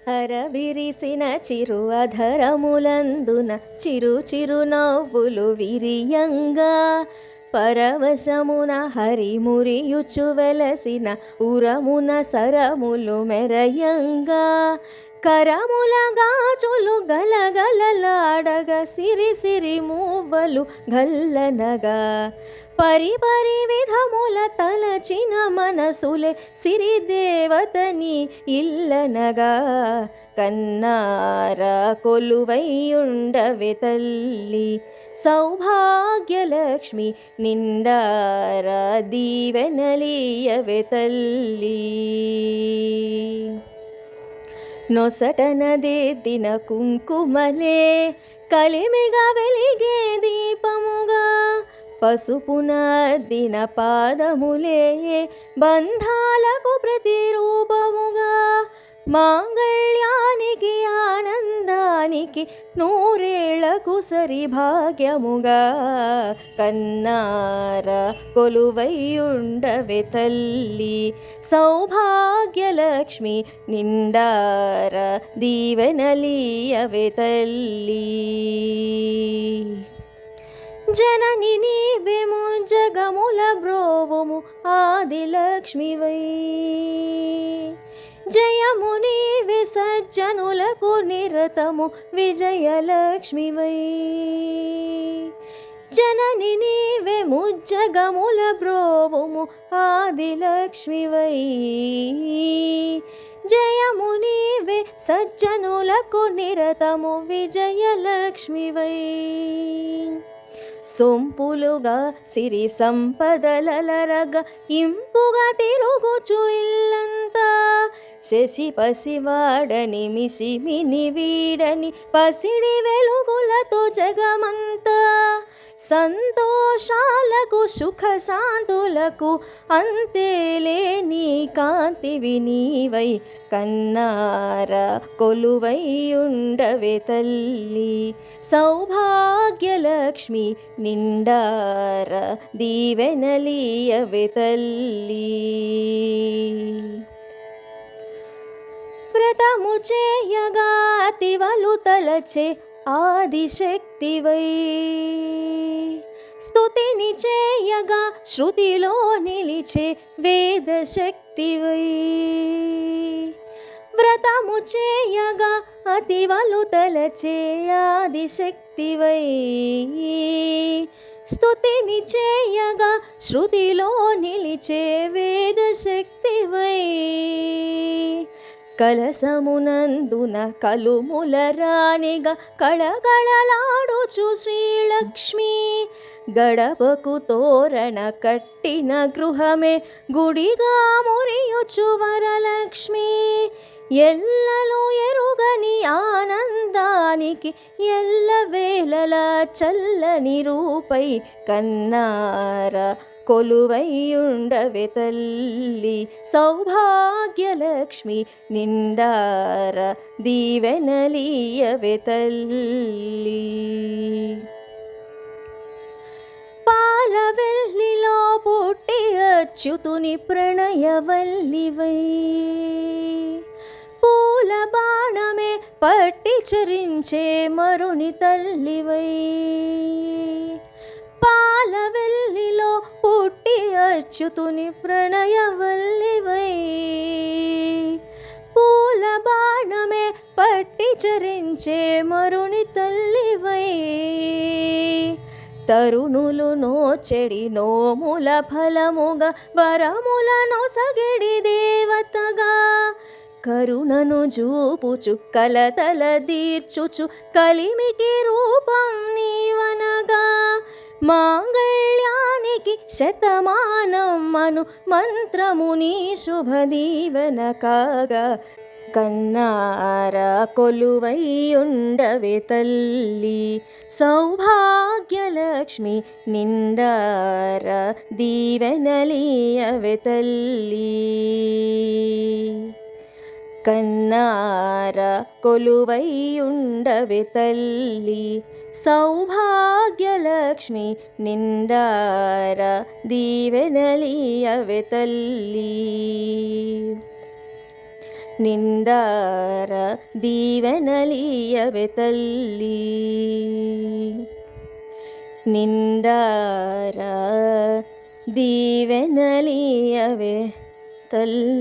హరవిరిసిన చిరు అధరములందున చిరు చిరు నవ్వులు విరియంగా పరవశమున హరిమురియుచు వెలసిన ఉరమున సరములు మెరయంగా కరముల గాజులు గలగలలాడగ సిరి సిరి మూవలు గల్లనగా పరిపరి విధముల తలచిన మనసులే సిరి దేవతని ఇల్లనగా కన్నార కొలువైయుండవే తల్లి సౌభాగ్యలక్ష్మి నిండార దీవెనలీయవే తల్లి నొసటనదేదిన కుంకుమలే కలిమిగా వెలిగే దీపముగా పసుపునద్దిన పాదములే బంధాలకు ప్రతిరూపముగా మాంగళ్యానికి ఆనందానికి నూరేళ్లకు సరి భాగ్యముగా కన్నార కొలువైయుండవే తల్లి సౌభాగ్యలక్ష్మి నిండార దీవెనలీయవే తల్లి జనని నీవేమో జగముల బ్రోవుము ఆదిలక్ష్మివై జయము నీవే సజ్జనులకు నిరతము విజయలక్ష్మివై జనని నీవే ముజ్జగముల బ్రోవుము ఆదిలక్ష్మివై జయము నీవే సజ్జనులకు నిరతము విజయలక్ష్మివై సొంపులుగా సిరి సంపదలరగా ఇంపుగా తిరుగుచు ఇల్లంతా శశి పసివాడని మిసిమిని వీడని పసిడి వెలుగులతో జగమంతా సంతోషాలకు సుఖ శాంతులకు అంతేలేని కాంతివి నీవై కన్నార కొలువైయుండవే తల్లి సౌభాగ్యలక్ష్మి నిండార దీవెనలీయవే తల్లి వ్రతము చేయగా అతివలు తలచే ఆదిశక్తివై స్తుతిని చేయగా శృతిలో నిలిచే వేదశక్తివై వ్రతము చేయగా అతివలు తలచే ఆదిశక్తివై స్తుతిని చేయగా శృతిలో నిలిచే వేదశక్తివై కలసమునందున కలుముల రాణిగా కళకళలాడుచు శ్రీలక్ష్మి గడపకు తోరణ కట్టిన గృహమే గుడిగా మురియుచు వరలక్ష్మి ఎల్లలో ఎరుగని ఆనందానికి ఎల్లవేళలా చల్లని రూపై కన్నార కొలువైయుండవే తల్లి సౌభాగ్యలక్ష్మి నిండార దీవెనలీయవే తల్లి పాలవెల్లిలో పుట్టి అచ్యుతుని ప్రణయవల్లివై పూల బాణమే పట్టి చరించే మరుని తల్లివై పాలవెల్లిలో పుట్టి అచ్యుతుని ప్రణయవల్లివై పూల బాణమే పట్టి చరించే మరుని తల్లివై తరుణులు నోచెడి నోముల ఫలముగా వరముల నొసగిడి దేవతగా కరుణను చూపుచు కలతల దీర్చుచు కలిమికి రూపం నీవనగా మాంగళ్యానికి శతమానం అను మంత్రముని శుభదీవెన కాగా కన్నార కొలువైయుండవే తల్లి సౌభాగ్యలక్ష్మి నిండార దీవెనలీయవే తల్లి కన్నార కొలువైయుండవే తల్లి సౌభాగ్యలక్ష్మి నిండార దీవెనలీయవే తల్లి నిండార దీవెనలీయవే తల్లి నిండార దీవెనలీయవే తల్లి